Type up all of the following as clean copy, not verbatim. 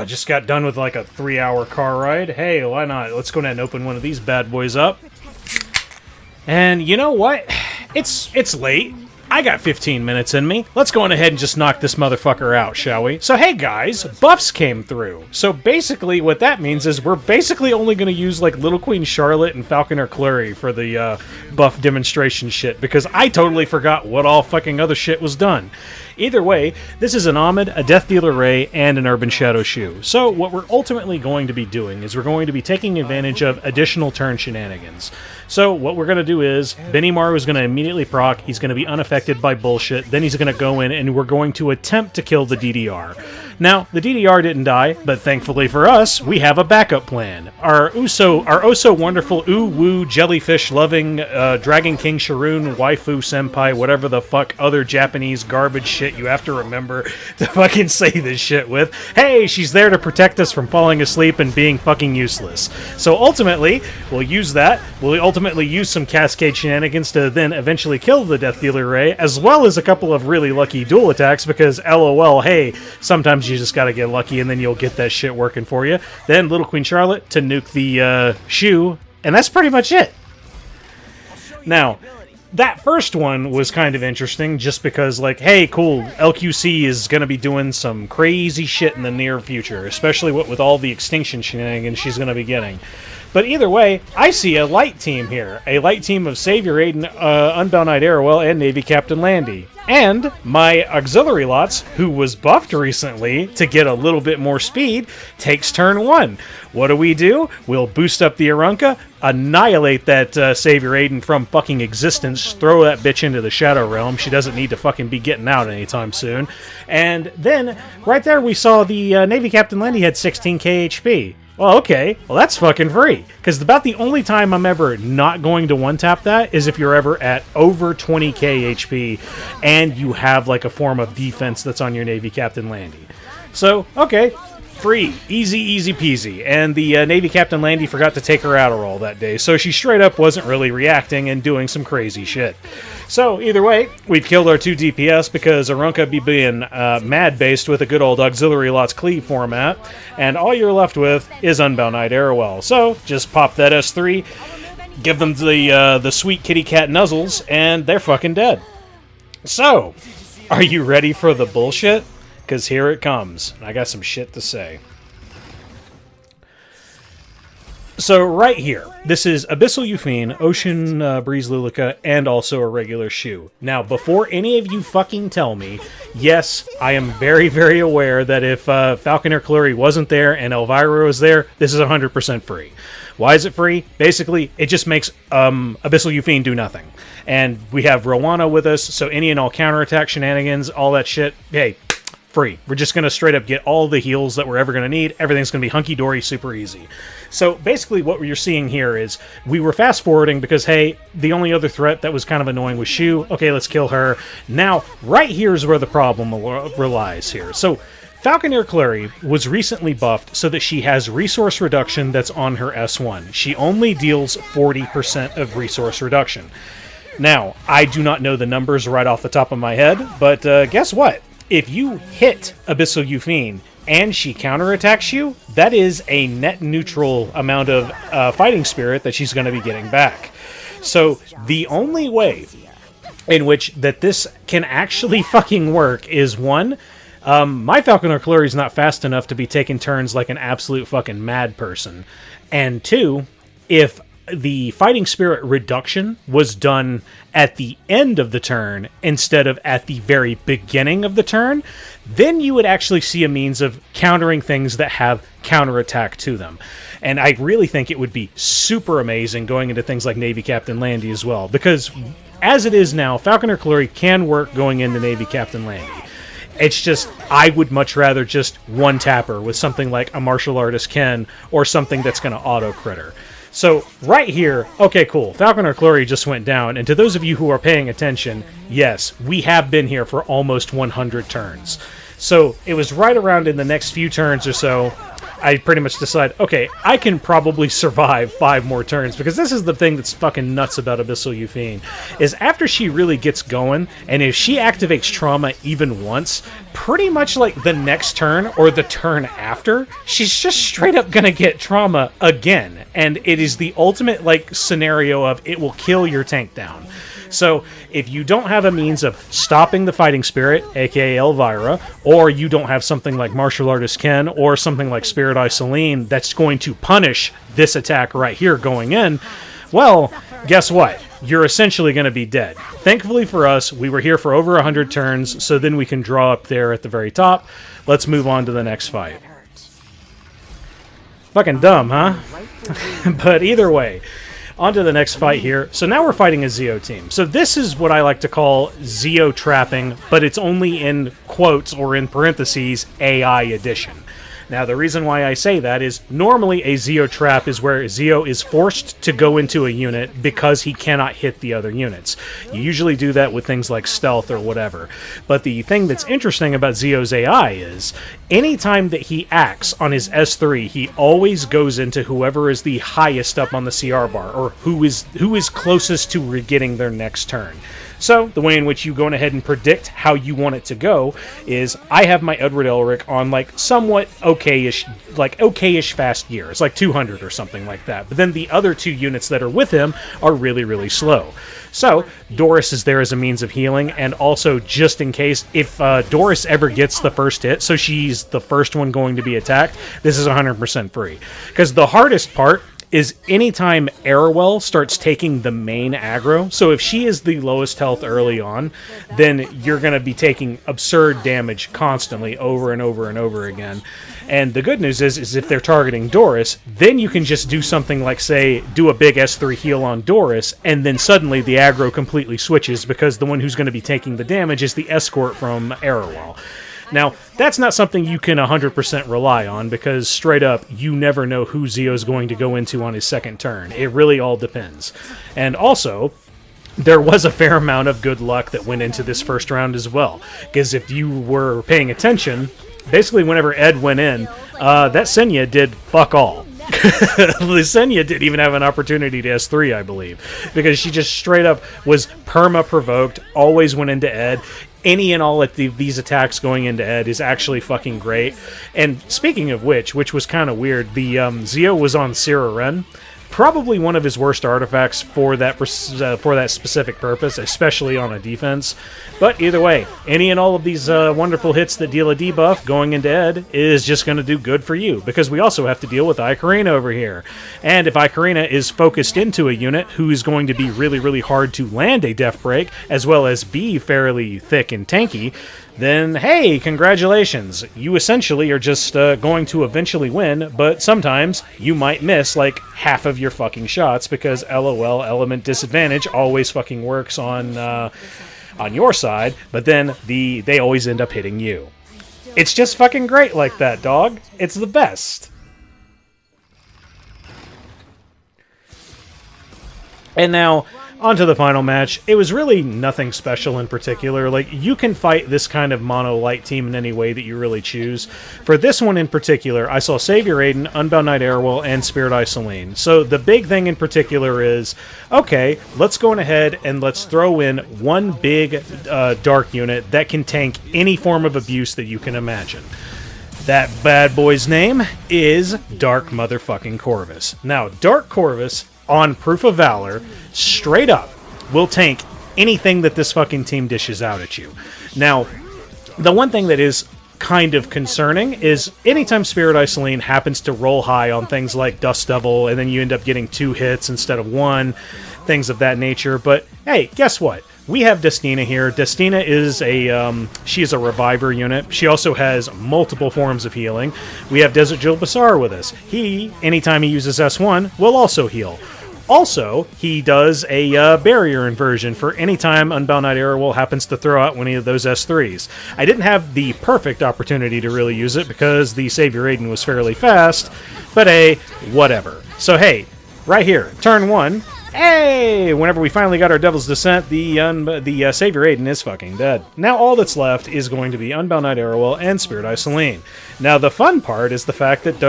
Just got done with like a 3-hour car ride. Hey, why not? Let's go ahead and open one of these bad boys up. And you know what? It's late. I got 15 minutes in me. Let's go on ahead and just knock this motherfucker out, shall we? So hey guys, buffs came through. So basically what that means is we're basically only going to use like Little Queen Charlotte and Falconer Kluri for the buff demonstration shit, because I totally forgot what all fucking other shit was done. Either way, this is an Ahmed, a Death Dealer Ray, and an Urban Shadow Choux. So what we're ultimately going to be doing is we're going to be taking advantage of additional turn shenanigans. So what we're going to do is, Benimaru is going to immediately proc, he's going to be unaffected by bullshit, then he's going to go in and we're going to attempt to kill the DDR. Now, the DDR didn't die, but thankfully for us, we have a backup plan. Our oh so wonderful ooh-woo jellyfish-loving Dragon King Sharun waifu senpai, whatever the fuck other Japanese garbage shit you have to remember to fucking say this shit with. Hey, she's there to protect us from falling asleep and being fucking useless. So ultimately, we'll use that. We'll ultimately use some cascade shenanigans to then eventually kill the Death Dealer Ray, as well as a couple of really lucky dual attacks, because LOL, hey, sometimes you just gotta get lucky and then you'll get that shit working for you. Then Little Queen Charlotte to nuke the Choux, and that's pretty much it. Now, that first one was kind of interesting just because, like, hey, cool, LQC is going to be doing some crazy shit in the near future, especially with all the extinction shenanigans she's going to be getting. But either way, I see a light team here. A light team of Savior Adin, Unbound Arowell, and Navy Captain Landy. And my auxiliary lots, who was buffed recently to get a little bit more speed, takes turn 1. What do? We'll boost up the Arunka, annihilate that Savior Adin from fucking existence, throw that bitch into the Shadow Realm. She doesn't need to fucking be getting out anytime soon. And then, right there, we saw the Navy Captain Landy had 16k HP. Well, okay. Well, that's fucking free. Because about the only time I'm ever not going to one-tap that is if you're ever at over 20k HP and you have, like, a form of defense that's on your Navy Captain Landy. So, okay. Free. Easy peasy. And the Navy Captain Landy forgot to take her Adderall that day, so she straight up wasn't really reacting and doing some crazy shit. So, either way, we've killed our 2 DPS because Arunka be being mad-based with a good old auxiliary lots cleave format, and all you're left with is Unbound Arowell. So, just pop that S3, give them the sweet kitty cat nuzzles, and they're fucking dead. So, are you ready for the bullshit? Because here it comes. I got some shit to say. So right here, this is Abyssal Yufine, Ocean Breeze Luluca, and also a regular Choux. Now, before any of you fucking tell me, yes, I am very, very aware that if Falconer Kluri wasn't there and Elvira was there, this is 100% free. Why is it free? Basically, it just makes Abyssal Yufine do nothing. And we have Roana with us, so any and all counterattack shenanigans, all that shit, hey, free. We're just going to straight up get all the heals that we're ever going to need. Everything's going to be hunky-dory, super easy. So basically what you're seeing here is we were fast-forwarding because, hey, the only other threat that was kind of annoying was Choux. Okay, let's kill her. Now, right here is where the problem relies here. So Falconer Kluri was recently buffed so that she has resource reduction that's on her S1. She only deals 40% of resource reduction. Now, I do not know the numbers right off the top of my head, but guess what? If you hit Abyssal Yufine and she counterattacks you, that is a net neutral amount of fighting spirit that she's going to be getting back. So the only way in which that this can actually fucking work is, one, my Falconer Kluri is not fast enough to be taking turns like an absolute fucking mad person. And two, if the fighting spirit reduction was done at the end of the turn instead of at the very beginning of the turn, then you would actually see a means of countering things that have counterattack to them. And I really think it would be super amazing going into things like Navy Captain Landy as well, because as it is now, Falconer Kluri can work going into Navy Captain Landy. It's just, I would much rather just one-tap her with something like a martial artist Ken or something that's going to auto-crit her. So, right here, okay, cool, Falconer Kluri just went down, and to those of you who are paying attention, yes, we have been here for almost 100 turns. So, it was right around in the next few turns or so I pretty much decide, okay, I can probably survive 5 more turns, because this is the thing that's fucking nuts about Abyssal Yufine, is after she really gets going, and if she activates trauma even once, pretty much like the next turn, or the turn after, she's just straight up gonna get trauma again, and it is the ultimate, like, scenario of it will kill your tank down. So, if you don't have a means of stopping the fighting spirit, aka Elvira, or you don't have something like Martial Artist Ken, or something like Spirit Eye Celine that's going to punish this attack right here going in, well, guess what? You're essentially going to be dead. Thankfully for us, we were here for over 100 turns, so then we can draw up there at the very top. Let's move on to the next fight. Fucking dumb, huh? But either way, on to the next fight here. So now we're fighting a Zeo team. So this is what I like to call Zeo trapping, but it's only in quotes or in parentheses AI edition. Now, the reason why I say that is normally a Zeo trap is where Zeo is forced to go into a unit because he cannot hit the other units. You usually do that with things like stealth or whatever. But the thing that's interesting about Zeo's AI is anytime that he acts on his S3, he always goes into whoever is the highest up on the CR bar, or who is closest to getting their next turn. So, the way in which you go ahead and predict how you want it to go is, I have my Edward Elric on, like, somewhat okay-ish fast gear. It's like 200 or something like that. But then the other 2 units that are with him are really, really slow. So, Doris is there as a means of healing, and also just in case, if Doris ever gets the first hit, so she's the first one going to be attacked, this is 100% free. Because the hardest part is anytime Arowell starts taking the main aggro, so if she is the lowest health early on, then you're going to be taking absurd damage constantly over and over and over again. And the good news is if they're targeting Doris, then you can just do something like, say, do a big S3 heal on Doris, and then suddenly the aggro completely switches, because the one who's going to be taking the damage is the escort from Arowell. Now, that's not something you can 100% rely on, because straight up, you never know who Zeo's going to go into on his second turn. It really all depends. And also, there was a fair amount of good luck that went into this first round as well. Because if you were paying attention, basically whenever Ed went in, that Senya did fuck all. Senya didn't even have an opportunity to S3, I believe, because she just straight up was perma-provoked, always went into Ed. Any and all of these attacks going into Ed is actually fucking great. And speaking of which was kind of weird, the Zeo was on Sharun. Probably one of his worst artifacts for that specific purpose, especially on a defense. But either way, any and all of these wonderful hits that deal a debuff going into Ed is just going to do good for you, because we also have to deal with ae-KARINA over here. And if ae-KARINA is focused into a unit who is going to be really, really hard to land a Death Break, as well as be fairly thick and tanky, then, hey, congratulations. You essentially are just going to eventually win, but sometimes you might miss, like, half of your fucking shots, because LOL, element disadvantage, always fucking works on your side, but then they always end up hitting you. It's just fucking great like that, dog. It's the best. And now, on to the final match. It was really nothing special in particular. Like, you can fight this kind of mono light team in any way that you really choose. For this one in particular, I saw Savior Adin, Unbound Knight Arowell, and Spirit Eye Celine. So the big thing in particular is, okay, let's go ahead and let's throw in one big dark unit that can tank any form of abuse that you can imagine. That bad boy's name is Dark Motherfucking Corvus. Now, Dark Corvus, on Proof of Valor, straight up, will tank anything that this fucking team dishes out at you. Now, the one thing that is kind of concerning is anytime Spirit Eye Celine happens to roll high on things like Dust Devil, and then you end up getting 2 hits instead of 1, things of that nature. But, hey, guess what? We have Destina here. Destina is she is a reviver unit. She also has multiple forms of healing. We have Desert Jill Basar with us. He, anytime he uses S1, will also heal. Also, he does a barrier inversion for any time Unbound Knight Arowell happens to throw out one of those S3s. I didn't have the perfect opportunity to really use it because the Savior Adin was fairly fast, but hey, whatever. So hey, right here, turn 1, Hey! Whenever we finally got our Devil's Descent, the Savior Adin is fucking dead. Now all that's left is going to be Unbound Knight Arowell and Spirit Eye Celine. Now the fun part is the fact that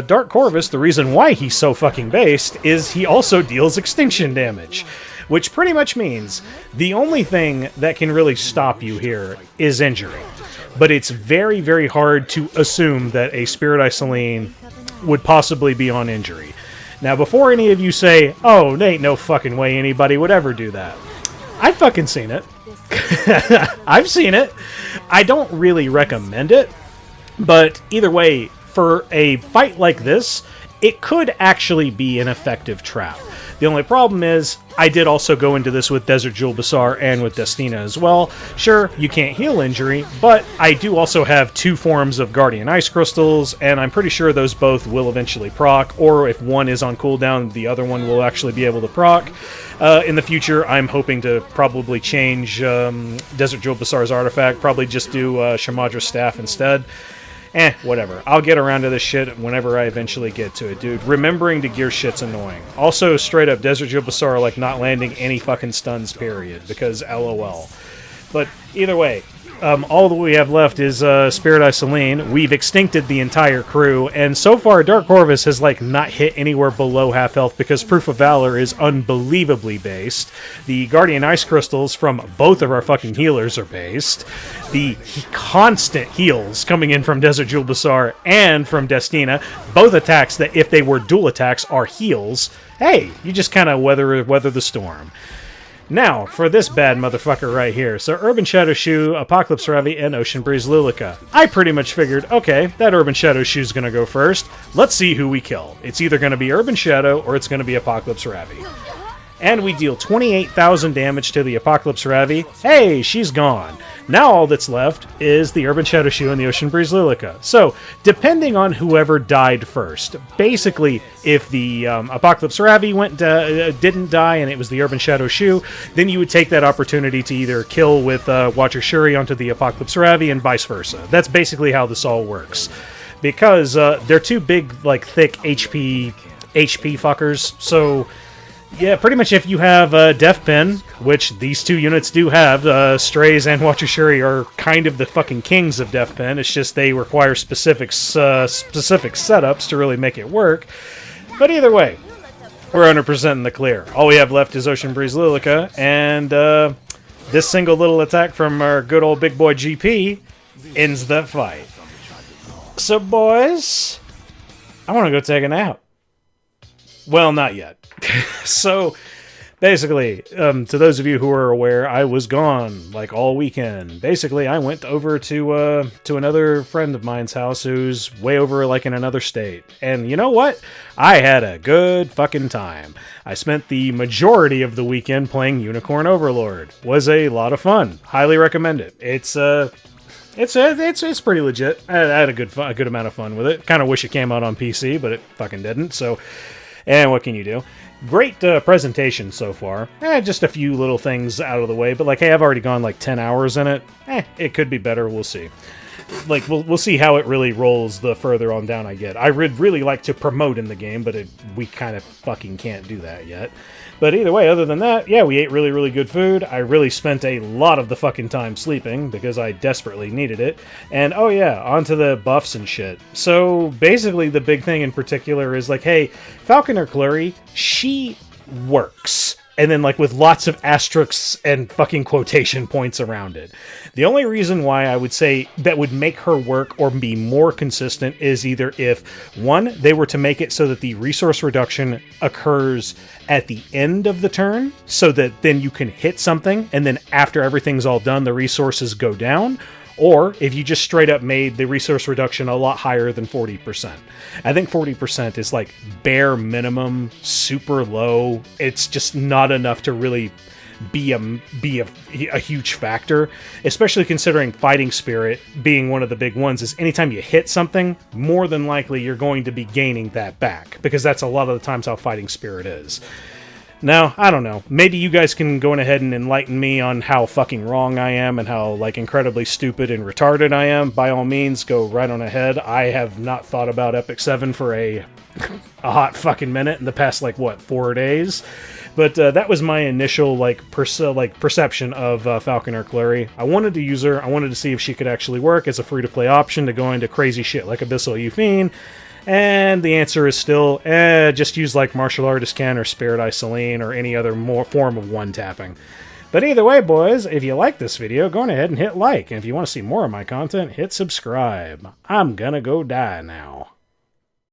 Dark Corvus, the reason why he's so fucking based, is he also deals extinction damage. Which pretty much means the only thing that can really stop you here is injury. But it's very, very hard to assume that a Spirit Eye Celine would possibly be on injury. Now, before any of you say, oh, there ain't no fucking way anybody would ever do that, I've fucking seen it. I've seen it. I don't really recommend it, but either way, for a fight like this, it could actually be an effective trap. The only problem is, I did also go into this with Desert Jewel Basar and with Destina as well. Sure, you can't heal injury, but I do also have 2 forms of Guardian Ice Crystals, and I'm pretty sure those both will eventually proc, or if one is on cooldown, the other one will actually be able to proc. In the future, I'm hoping to probably change Desert Jewel Basar's artifact, probably just do Shamadra's Staff instead. Whatever. I'll get around to this shit whenever I eventually get to it, dude. Remembering to gear shit's annoying. Also, straight up, Desert Jewel Basar, like, not landing any fucking stuns, period, because LOL. But either way, all that we have left is Spirit Eye Celine. We've extincted the entire crew, and so far, Dark Corvus has, like, not hit anywhere below half health because Proof of Valor is unbelievably based. The Guardian Ice Crystals from both of our fucking healers are based. The constant heals coming in from Desert Jewel Basar and from Destina, both attacks that, if they were dual attacks, are heals. Hey, you just kind of weather the storm. Now, for this bad motherfucker right here. So, Urban Shadow Shoe, Apocalypse Ravi, and Ocean Breeze Luluca. I pretty much figured, okay, that Urban Shadow Shoe's gonna go first. Let's see who we kill. It's either gonna be Urban Shadow, or it's gonna be Apocalypse Ravi. And we deal 28,000 damage to the Apocalypse Ravi. Hey, she's gone. Now all that's left is the Urban Shadow Shoe and the Ocean Breeze Luluca. So, depending on whoever died first, basically, if the Apocalypse Ravi didn't die and it was the Urban Shadow Shoe, then you would take that opportunity to either kill with Watcher Schuri onto the Apocalypse Ravi and vice versa. That's basically how this all works. Because they're 2 big, like, thick HP fuckers, so... Yeah, pretty much if you have Death Pen, which these 2 units do have, Straze and Watcher Schuri are kind of the fucking kings of Death Pen. It's just they require specific setups to really make it work. But either way, we're 100% in the clear. All we have left is Ocean Breeze Luluca, and this single little attack from our good old big boy GP ends that fight. So, boys, I want to go take a nap. Well, not yet. So, basically, to those of you who are aware, I was gone, like, all weekend. Basically, I went over to another friend of mine's house who's way over, like, in another state. And you know what? I had a good fucking time. I spent the majority of the weekend playing Unicorn Overlord. Was a lot of fun. Highly recommend it. It's pretty legit. I had a good amount of fun with it. Kind of wish it came out on PC, but it fucking didn't, so... And what can you do? Great presentation so far. Just a few little things out of the way, but like, hey, I've already gone like 10 hours in it. It could be better. We'll see. Like, we'll see how it really rolls the further on down I get. I would really like to promote in the game, but we kind of fucking can't do that yet. But either way, other than that, yeah, we ate really, really good food. I really spent a lot of the fucking time sleeping because I desperately needed it. And, oh yeah, onto the buffs and shit. So, basically, the big thing in particular is like, hey, Falconer Kluri, she works. And then, like, with lots of asterisks and fucking quotation points around it. The only reason why I would say that would make her work or be more consistent is either if, one, they were to make it so that the resource reduction occurs at the end of the turn, so that then you can hit something, and then after everything's all done, the resources go down. Or if you just straight up made the resource reduction a lot higher than 40%. I think 40% is like bare minimum, super low. It's just not enough to really be a huge factor, especially considering Fighting Spirit being one of the big ones. Is anytime you hit something, more than likely you're going to be gaining that back, because that's a lot of the times how Fighting Spirit is. Now, I don't know. Maybe you guys can go ahead and enlighten me on how fucking wrong I am and how, like, incredibly stupid and retarded I am. By all means, go right on ahead. I have not thought about Epic 7 for a hot fucking minute in the past, like, what, 4 days? But that was my initial, perception of Falconer Kluri. I wanted to use her. I wanted to see if she could actually work as a free-to-play option to go into crazy shit like Abyssal Yufine. And the answer is still, just use like Martial Artist Ken or Spirit Eye Celine or any other form of one-tapping. But either way, boys, if you like this video, go on ahead and hit like. And if you want to see more of my content, hit subscribe. I'm gonna go die now.